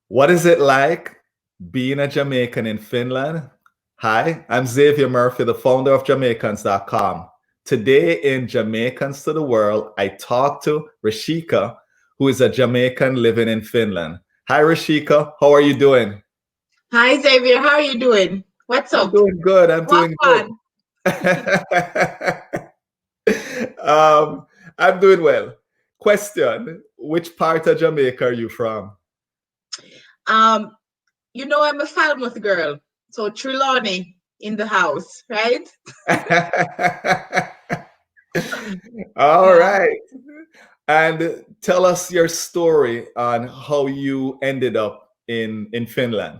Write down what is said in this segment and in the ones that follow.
What is it like being a Jamaican in Finland? Hi, I'm Xavier Murphy, the founder of Jamaicans.com. Today in Jamaicans to the World, I talk to Rasheka, who is a Jamaican living in Finland. Hi, Rasheka. How are you doing? Hi Xavier, how are you doing? What's I'm up? doing good. I'm What doing good. fun? um, I'm doing well. Question: which part of Jamaica are you from? Um, I'm a Falmouth girl, so Trelawney in the house, right? All Yeah. right. And tell us your story on how you ended up in Finland.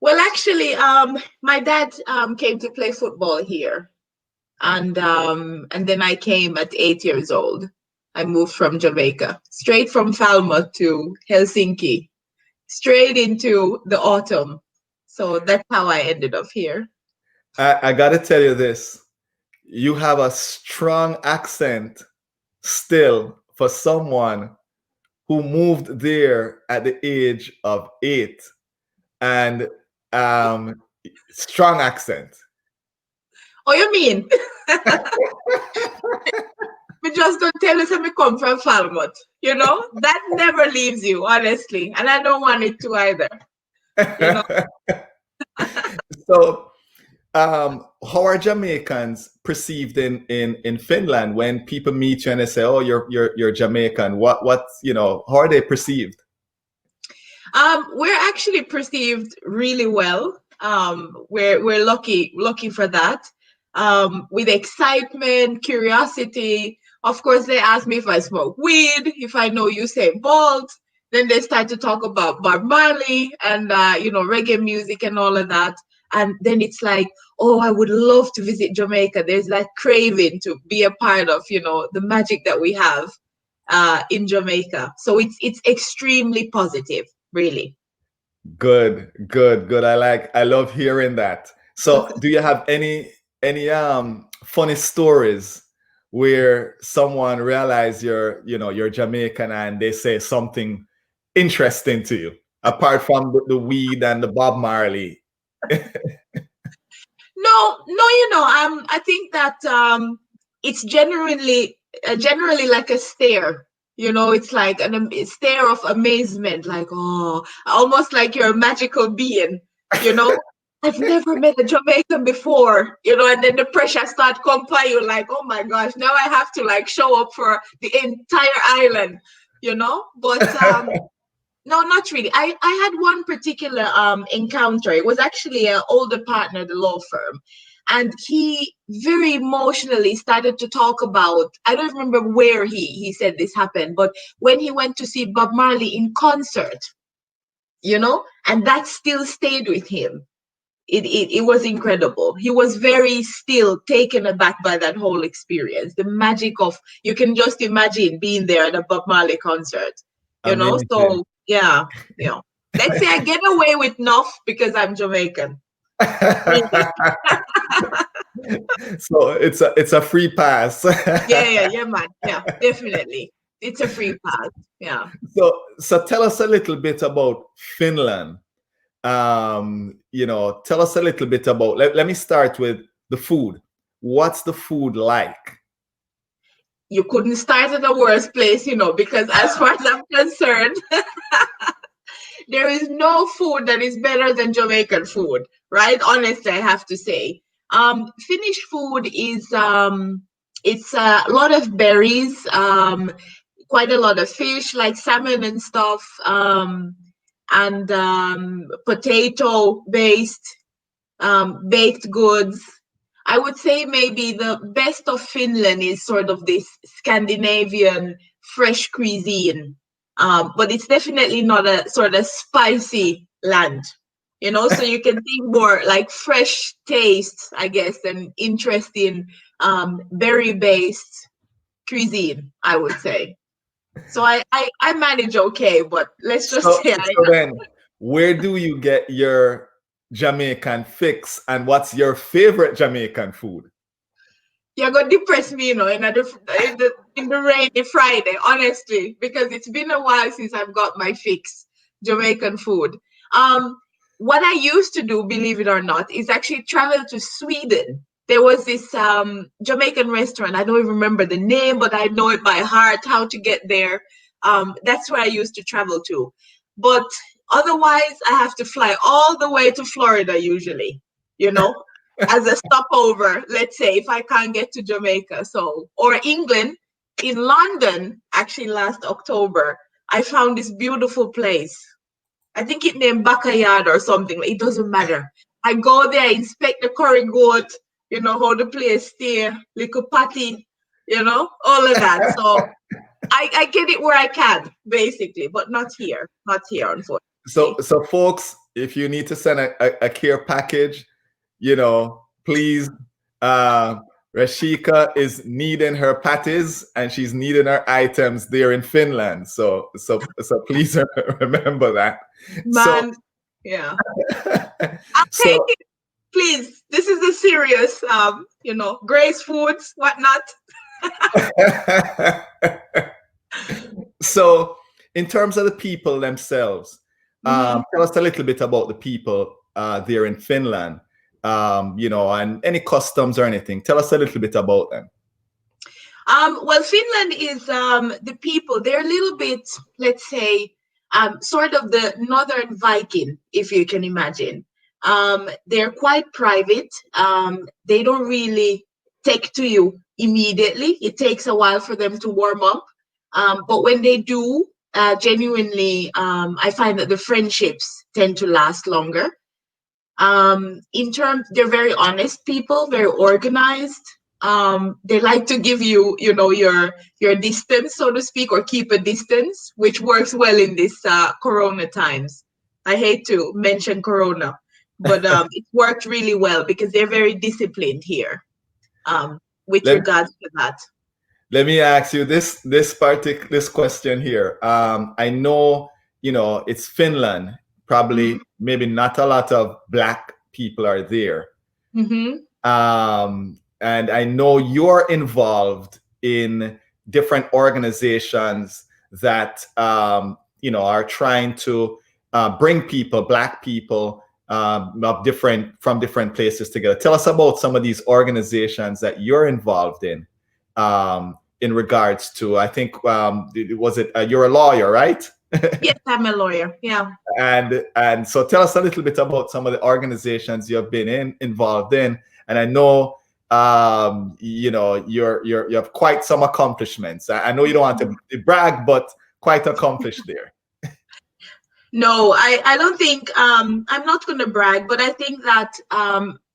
Well, actually, my dad came to play football here, and then I came at 8 years old. I moved from Jamaica, straight from Falmouth to Helsinki, straight into the autumn. So that's how I ended up here. I got to tell you this. You have a strong accent still for someone who moved there at the age of 8, and um, strong accent. Oh, you mean? Me just don't tell us me come from Falmouth. That never leaves you, honestly. And I don't want it to either. You know, So, how are Jamaicans perceived in Finland when people meet you and they say, "Oh, you're Jamaican"? How are they perceived? we're actually perceived really well. We're lucky for that. With excitement, curiosity. Of course, they ask me if I smoke weed, if I know Usain Bolt. Then they start to talk about Bob Marley and reggae music and all of that. And then it's like, oh, I would love to visit Jamaica. There's that craving to be a part of, the magic that we have in Jamaica. So it's extremely positive, really. Good, good, good. I love hearing that. So, do you have any funny stories where someone realized you're Jamaican and they say something interesting to you apart from the weed and the Bob Marley? No, I think that it's generally like a stare. It's like a stare of amazement, like, oh, almost like you're a magical being. You know, I've never met a Jamaican before. And then the pressure start come by you, like, oh my gosh, now I have to like show up for the entire island. But no, not really. I had one particular encounter. It was actually an older partner at the law firm. And he very emotionally started to talk about, I don't remember where he said this happened, but when he went to see Bob Marley in concert, and that still stayed with him. It was incredible. He was very still taken aback by that whole experience. The magic of, you can just imagine being there at a Bob Marley concert, Amazing. So yeah, let's say I get away with enough because I'm Jamaican. Really. So it's a free pass. Yeah, man. Yeah, definitely. It's a free pass. Yeah. So tell us a little bit about Finland. Tell us a little bit about, let me start with the food. What's the food like? You couldn't start at a worse place, because as far as I'm concerned, there is no food that is better than Jamaican food, right? Honestly, I have to say. Finnish food is it's a lot of berries, quite a lot of fish like salmon and stuff, and potato based baked goods. I would say maybe the best of Finland is sort of this Scandinavian fresh cuisine, but it's definitely not a sort of spicy land, so you can think more like fresh tastes, I guess, and interesting berry-based cuisine, I would say. So I manage okay, but let's just So, say so then, where do you get your Jamaican fix, and what's your favorite Jamaican food? you're gonna depress me, in the rainy Friday, honestly, because it's been a while since I've got my fix. Jamaican food. What I used to do, believe it or not, is actually travel to Sweden. There was this Jamaican restaurant. I don't even remember the name, but I know it by heart how to get there. That's where I used to travel to. But otherwise, I have to fly all the way to Florida usually, you know, as a stopover, let's say, if I can't get to Jamaica. So, or England. In London, actually last October, I found this beautiful place. I think it named Backyard or something. It doesn't matter. I go there, inspect the curry goat, you know, how the place stay, little patty, you know, all of that. So I get it where I can, basically, but not here. Not here, So, unfortunately. so folks, if you need to send a care package, please, uh, Rasheka is needing her patties and she's needing her items there in Finland. So please remember that. So, Man, yeah. I'll take so, it, please. This is a serious, Grace Foods, whatnot. so in terms of the people themselves, Mhm. tell us a little bit about the people there in Finland, and any customs or anything. Tell us a little bit about them. Well, Finland is the people. They're a little bit, let's say, sort of the Northern Viking, if you can imagine. They're quite private. They don't really take to you immediately. It takes a while for them to warm up. But when they do, genuinely, I find that the friendships tend to last longer. In terms, they're very honest people, very organized. They like to give you, your distance, so to speak, or keep a distance, which works well in this Corona times. I hate to mention Corona, but it worked really well because they're very disciplined here, with Let, regards to that. let me ask you this question here. I know, it's Finland. Probably, maybe not a lot of Black people are there. Mm-hmm. And I know you're involved in different organizations that are trying to bring people, Black people, from different places together. Tell us about some of these organizations that you're involved in regards to. I think you're a lawyer, right? Yes, I'm a lawyer. Yeah. And so tell us a little bit about some of the organizations you have been involved in. And I know you have quite some accomplishments. I know you don't want to brag, but quite accomplished there. No, I don't think I'm not going to brag, but I think that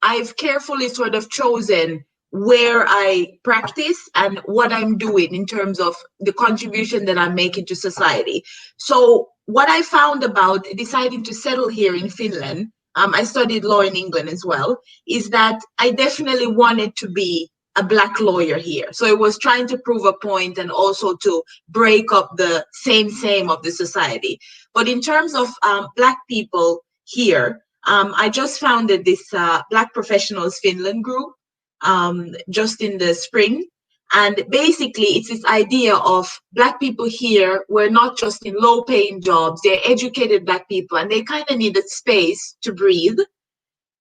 I've carefully sort of chosen where I practice and what I'm doing in terms of the contribution that I'm making to society. So what I found about deciding to settle here in Finland, I studied law in England as well, is that I definitely wanted to be a Black lawyer here. So it was trying to prove a point and also to break up the same of the society. But in terms of Black people here, I just founded this Black Professionals Finland group just in the spring. And basically, it's this idea of Black people here. We're not just in low paying jobs, they're educated Black people, and they kind of need a space to breathe.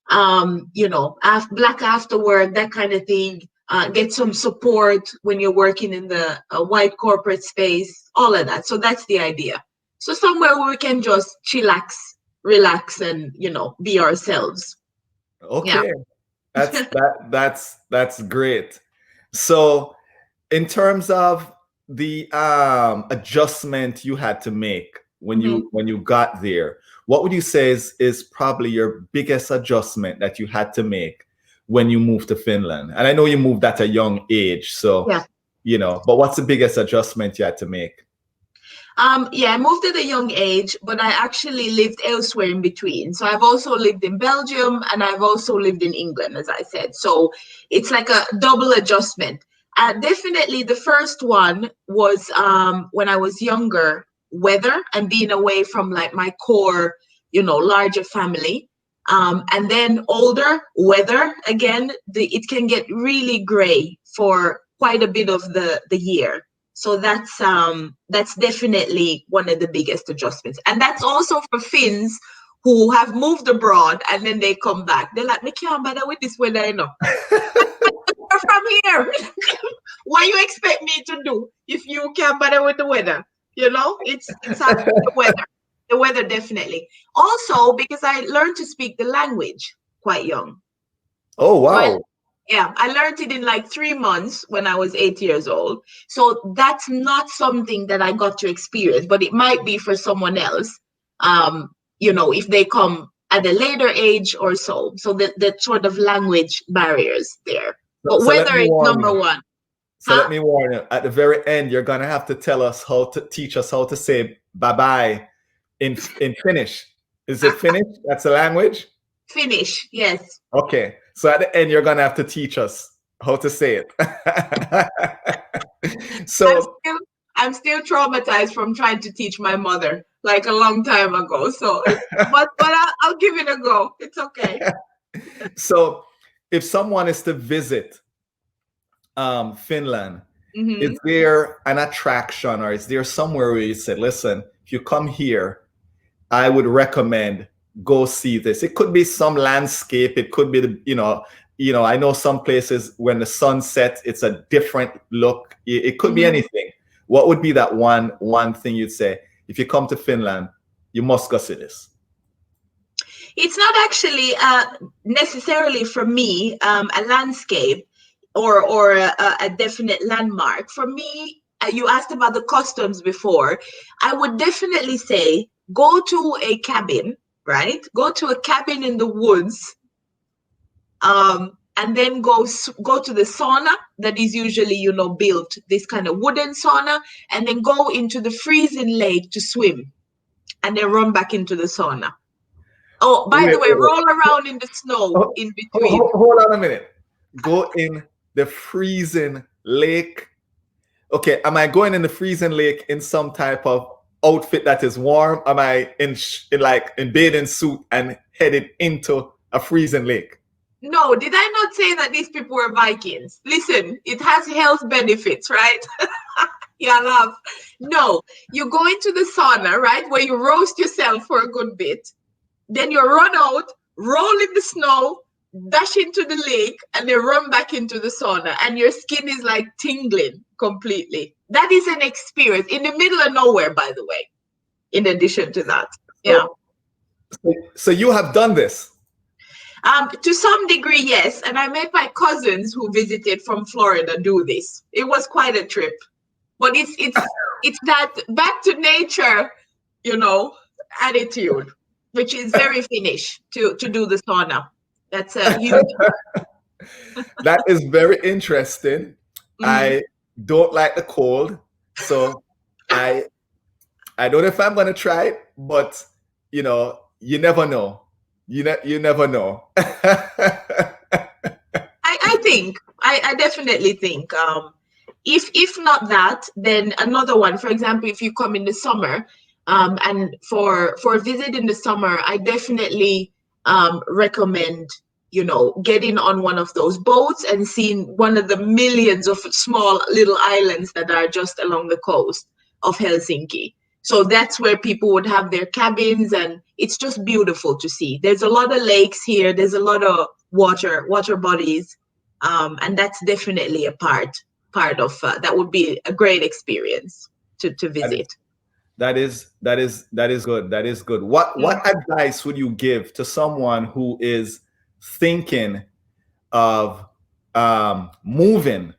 Black after work, that kind of thing. Get some support when you're working in the white corporate space, all of that. So that's the idea. So somewhere where we can just chillax, relax, and be ourselves. Yeah. Okay, that's great. So, in terms of the adjustment you had to make when Mhm. you got there, what would you say is probably your biggest adjustment that you had to make when you moved to Finland? And I know you moved at a young age, so Yeah. but what's the biggest adjustment you had to make? Yeah, I moved at a young age, but I actually lived elsewhere in between. So I've also lived in Belgium and I've also lived in England, as I said. So it's like a double adjustment. Definitely the first one was when I was younger, weather and being away from like my core, larger family. And then older, weather, again, it can get really gray for quite a bit of the year. So that's definitely one of the biggest adjustments. And that's also for Finns who have moved abroad and then they come back. They're like, me can't bother with this weather, you know. You're from here. What you expect me to do if you can't bother with the weather? You know, it's the weather. The weather definitely. Also, because I learned to speak the language quite young. Oh, wow. So yeah, I learned it in like 3 months when I was 8 years old. So that's not something that I got to experience, but it might be for someone else. If they come at a later age or so. So that sort of language barriers there. But So let weather me is warn number you. one. So let Huh? me warn you. At the very end, you're gonna have to teach us how to say bye bye in Finnish. Is it Finnish? That's a language? Finnish, yes. Okay. So at the end, you're gonna have to teach us how to say it. I'm So still I'm still traumatized from trying to teach my mother like a long time ago. So but I'll give it a go. It's okay. so if someone is to visit Finland, is Hmm. there an attraction or is there somewhere where you said, listen, if you come here, I would recommend go see this. It could be some landscape. It could be I know some places when the sun sets, it's a different look. It could be Hmm. anything. What would be that one thing you'd say if you come to Finland, you must go see this? It's not actually necessarily for me a landscape or a definite landmark. For me, you asked about the customs before. I would definitely say go to a cabin, right? Go to a cabin in the woods, and then go to the sauna that is usually built, this kind of wooden sauna, and then go into the freezing lake to swim, and then run back into the sauna. Oh, by Wait, the way, wait, wait. roll around in the snow Hold, in between. hold on a minute. Go in the freezing lake. Okay, am I going in the freezing lake in some type of outfit that is warm? Am I in bathing suit and headed into a freezing lake? No, did I not say that these people were Vikings? Listen, it has health benefits, right? Yeah, love. No, you go into the sauna, right, where you roast yourself for a good bit. Then you run out, roll in the snow, dash into the lake, and then run back into the sauna. And your skin is like tingling completely. That is an experience in the middle of nowhere, by the way, in addition to that. Yeah. So, so you have done this. To some degree, yes. And I made my cousins who visited from Florida do this. It was quite a trip. But it's that back to nature, you know, attitude, which is very Finnish to do the sauna. That's a huge. That is very interesting. Mhm. I don't like the cold, so I I don't know if I'm gonna try it, but you never know. You never know. I definitely think if not that, then another one. For example, if you come in the summer, and for a visit in the summer, I definitely recommend getting on one of those boats and seeing one of the millions of small little islands that are just along the coast of Helsinki. So that's where people would have their cabins, and it's just beautiful to see. There's a lot of lakes here. There's a lot of water bodies, and that's definitely a part of that would be a great experience to That is visit. good. That is good. What advice would you give to someone who is thinking of moving?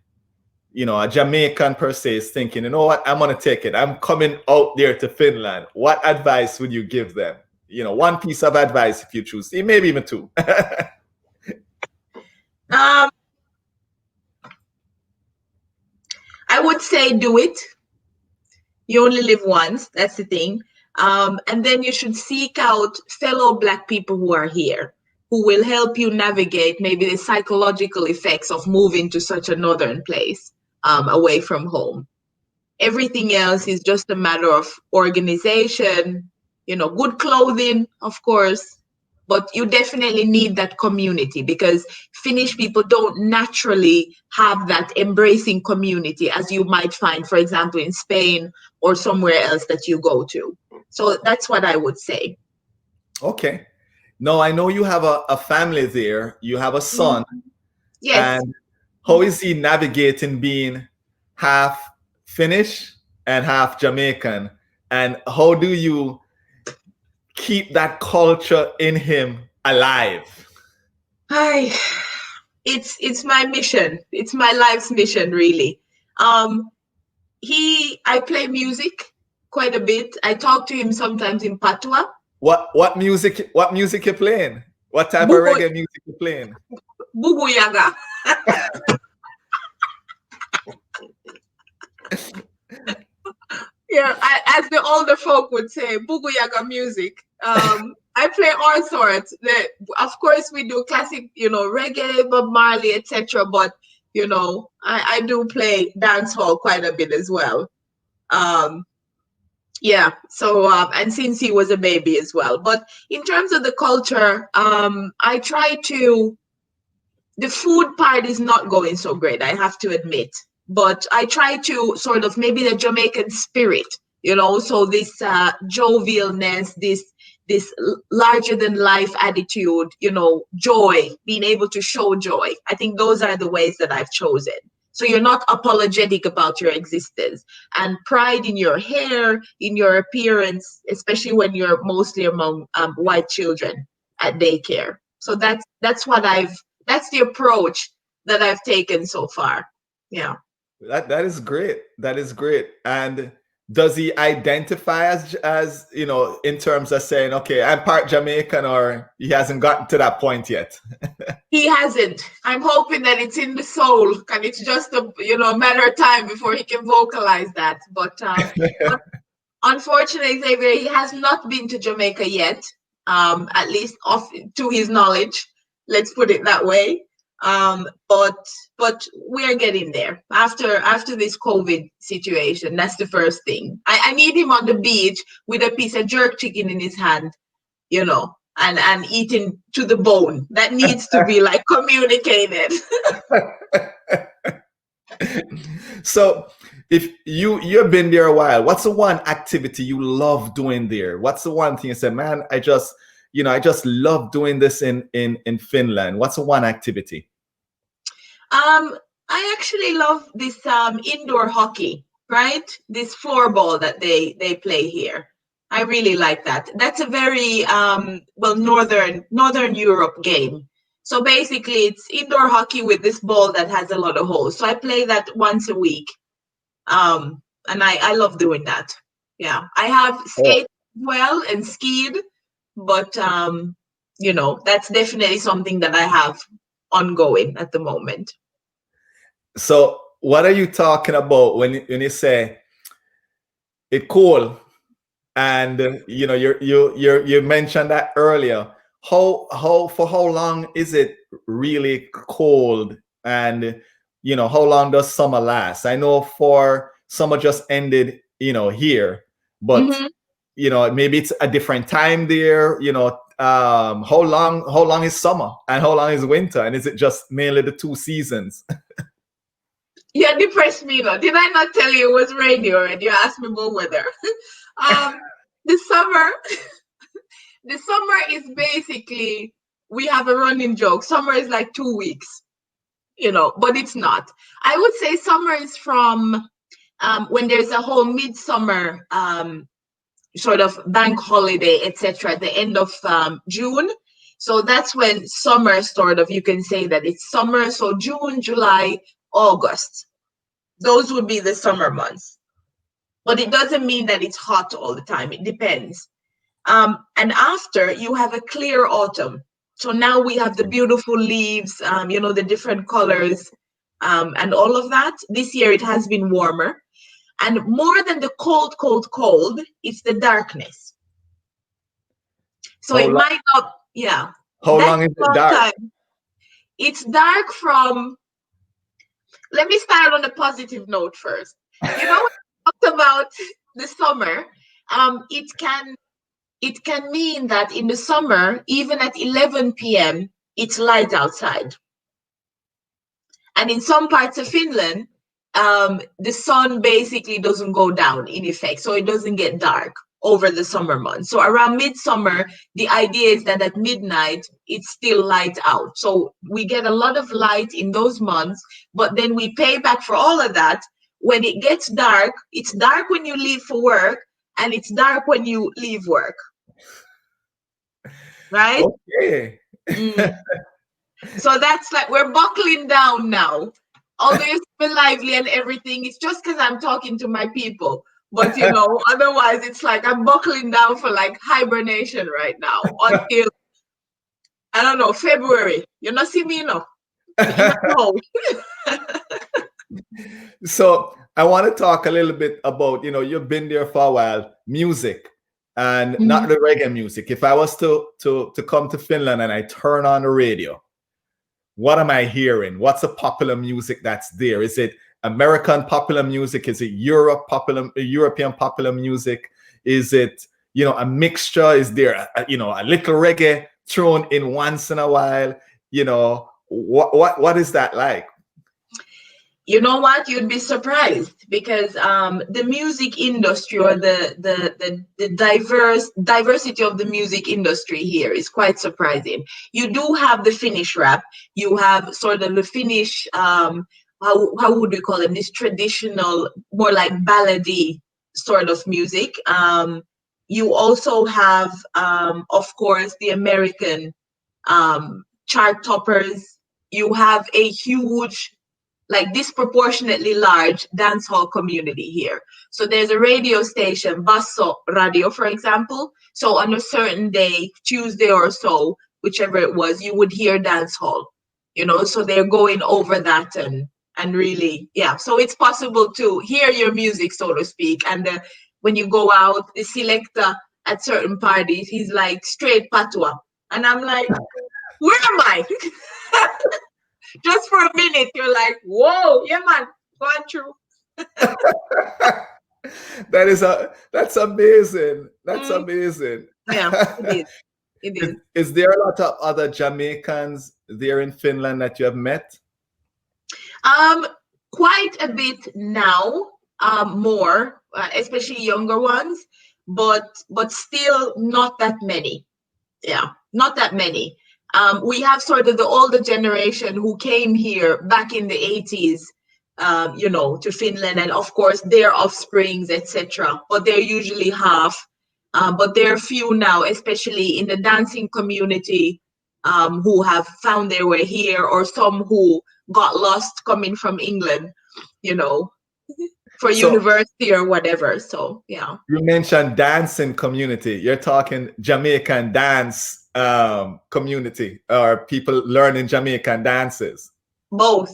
A Jamaican per se is thinking, you know what, I'm gonna take it. I'm coming out there to Finland. What advice would you give them? One piece of advice if you choose, maybe even two. Um, I would say do it. You only live once. That's the thing. And then you should seek out fellow Black people who are here, who will help you navigate maybe the psychological effects of moving to such a northern place, away from home. Everything else is just a matter of organization, good clothing, of course, but you definitely need that community, because Finnish people don't naturally have that embracing community as you might find, for example, in Spain or somewhere else that you go to. So that's what I would say. Okay. No, I know you have a family there. You have a son. Yes. And how is he navigating being half Finnish and half Jamaican? And how do you keep that culture in him alive? Hi. It's my mission. It's my life's mission, really. Um, I play music quite a bit. I talk to him sometimes in patois. What music you playing? What type of Bubu, reggae music you playing? bubu yaga. Yeah, as the older folk would say, bubu yaga music. I play all sorts. Of course, we do classic, reggae, Bob Marley, etc. But I do play dancehall quite a bit as well. Um, yeah. So and since he was a baby as well. But in terms of the culture, I try to. The food part is not going so great, I have to admit. But I try to sort of maybe the Jamaican spirit, so this jovialness, this larger than life attitude, joy, being able to show joy. I think those are the ways that I've chosen. So you're not apologetic about your existence, and pride in your hair, in your appearance, especially when you're mostly among white children at daycare. So that's the approach that I've taken so far. Yeah. That is great. That is great. And does he identify as in terms of saying, okay, I'm part Jamaican, or he hasn't gotten to that point yet? He hasn't. I'm hoping that it's in the soul, and it's just a matter of time before he can vocalize that. But unfortunately, Xavier, he has not been to Jamaica yet. At least to his knowledge. Let's put it that way. But we're getting there after this COVID situation. That's the first thing. I need him on the beach with a piece of jerk chicken in his hand, and eating to the bone. That needs to be like communicated. So if you've been there a while, what's the one activity you love doing there? What's the one thing you say, man, I just love doing this in Finland? What's the one activity? I actually love this indoor hockey, right? This floorball that they play here. I really like that. That's a very northern Europe game. So basically, it's indoor hockey with this ball that has a lot of holes. So I play that once a week, and I love doing that. Yeah, I have skated well and skied, but that's definitely something that I have ongoing at the moment. So what are you talking about when you say it cool? And you mentioned that earlier. For how long is it really cold? And how long does summer last? I know for summer just ended here, but maybe it's a different time there. How long is summer and how long is winter, and is it just mainly the two seasons? Yeah, depressed me though. Did I not tell you it was rainy already? You asked me about weather. The summer, the summer is basically, we have a running joke. Summer is like 2 weeks, but it's not. I would say summer is from when there's a whole midsummer sort of bank holiday, etc., at the end of June. So that's when summer sort of, you can say that it's summer. So June, July, August, those would be the summer months. But it doesn't mean that it's hot all the time. It depends. And after, you have a clear autumn. So now we have the beautiful leaves, the different colors, and all of that. This year it has been warmer. And more than the cold, it's the darkness. So it might not, yeah. How long is it dark? Time. It's dark from, let me start on a positive note first. When we talked about the summer, it can it can mean that in the summer, even at 11 p.m., it's light outside. And in some parts of Finland, the sun basically doesn't go down in effect. So it doesn't get dark over the summer months. So around midsummer, the idea is that at midnight, it's still light out. So we get a lot of light in those months, but then we pay back for all of that. When it gets dark, it's dark when you leave for work, and it's dark when you leave work. Right? Okay. Mm. So that's like we're buckling down now. Although it's been lively and everything, it's just because I'm talking to my people. But otherwise it's like I'm buckling down for like hibernation right now until I don't know, February. You not see me, you know. You not know. So I want to talk a little bit about, you've been there for a while, music and not the reggae music. If I was to come to Finland and I turn on the radio, what am I hearing? What's the popular music that's there? Is it American popular music? Is it European popular music? Is it, a mixture? Is there, a little reggae thrown in once in a while? What is that like? You know what? You'd be surprised because the music industry or the diversity of the music industry here is quite surprising. You do have the Finnish rap. You have sort of the Finnish, how would we call them? This traditional, more like ballady sort of music. You also have, of course, the American chart toppers. You have a huge, like disproportionately large dancehall community here. So there's a radio station, Basso Radio, for example. So on a certain day, Tuesday or so, whichever it was, you would hear dancehall, so they're going over that and really, yeah. So it's possible to hear your music, so to speak. And when you go out, the selector at certain parties, he's like straight patois. And I'm like, where am I? Just for a minute, you're like, whoa, yeah, man, going through. That's amazing. That's amazing. Yeah, it is. It is. Is there a lot of other Jamaicans there in Finland that you have met? Quite a bit now, more, especially younger ones, but still not that many. Yeah, not that many. We have sort of the older generation who came here back in the 80s, to Finland, and of course their offsprings, etc. But they're usually half. But there are few now, especially in the dancing community, who have found their way here, or some who got lost coming from England, for university or whatever. So yeah. You mentioned dancing community. You're talking Jamaican dance community, or people learning Jamaican dances? Both.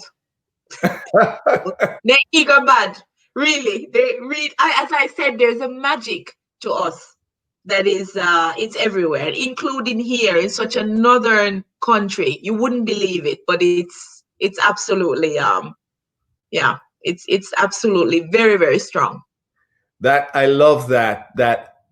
They eager bad. Really. They read, as I said, there's a magic to us that is it's everywhere, including here in such a northern country. You wouldn't believe it, but it's absolutely it's absolutely very, very strong. That I love that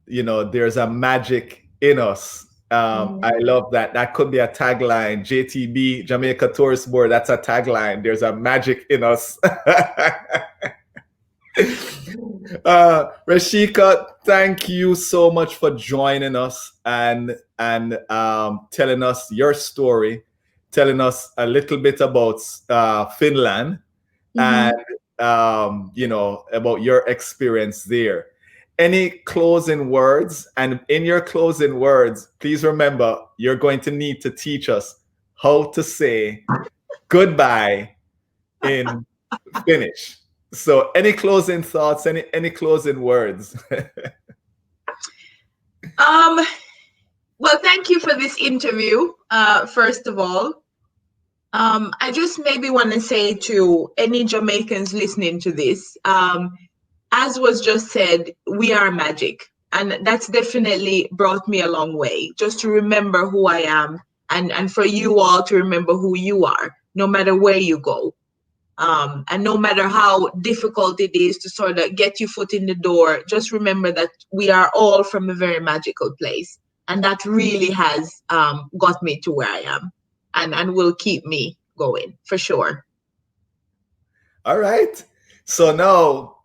there's a magic in us. I love that. That could be a tagline. JTB, Jamaica Tourist Board, that's a tagline. There's a magic in us. Rasheka, thank you so much for joining us and telling us your story, telling us a little bit about Finland and about your experience there. Any closing words? And in your closing words, please remember, you're going to need to teach us how to say goodbye in Finnish. So any closing thoughts, any closing words? Well, thank you for this interview, first of all. I just maybe want to say to any Jamaicans listening to this, as was just said, we are magic. And that's definitely brought me a long way, just to remember who I am and for you all to remember who you are, no matter where you go. And no matter how difficult it is to sort of get your foot in the door, just remember that we are all from a very magical place. And that really has got me to where I am and will keep me going for sure. All right. So now,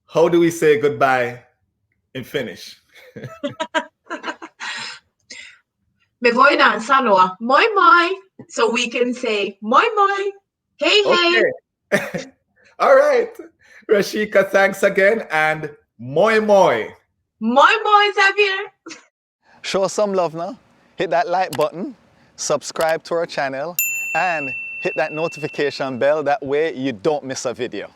how do we say goodbye in Finnish? Me voidaan sanoa moi moi, so we can say moi moi, hey hey. Okay. All right. Rasheka, thanks again, and moi moi. Moi moi, Xavier. Show us some love now. Hit that like button, subscribe to our channel, and hit that notification bell. That way you don't miss a video.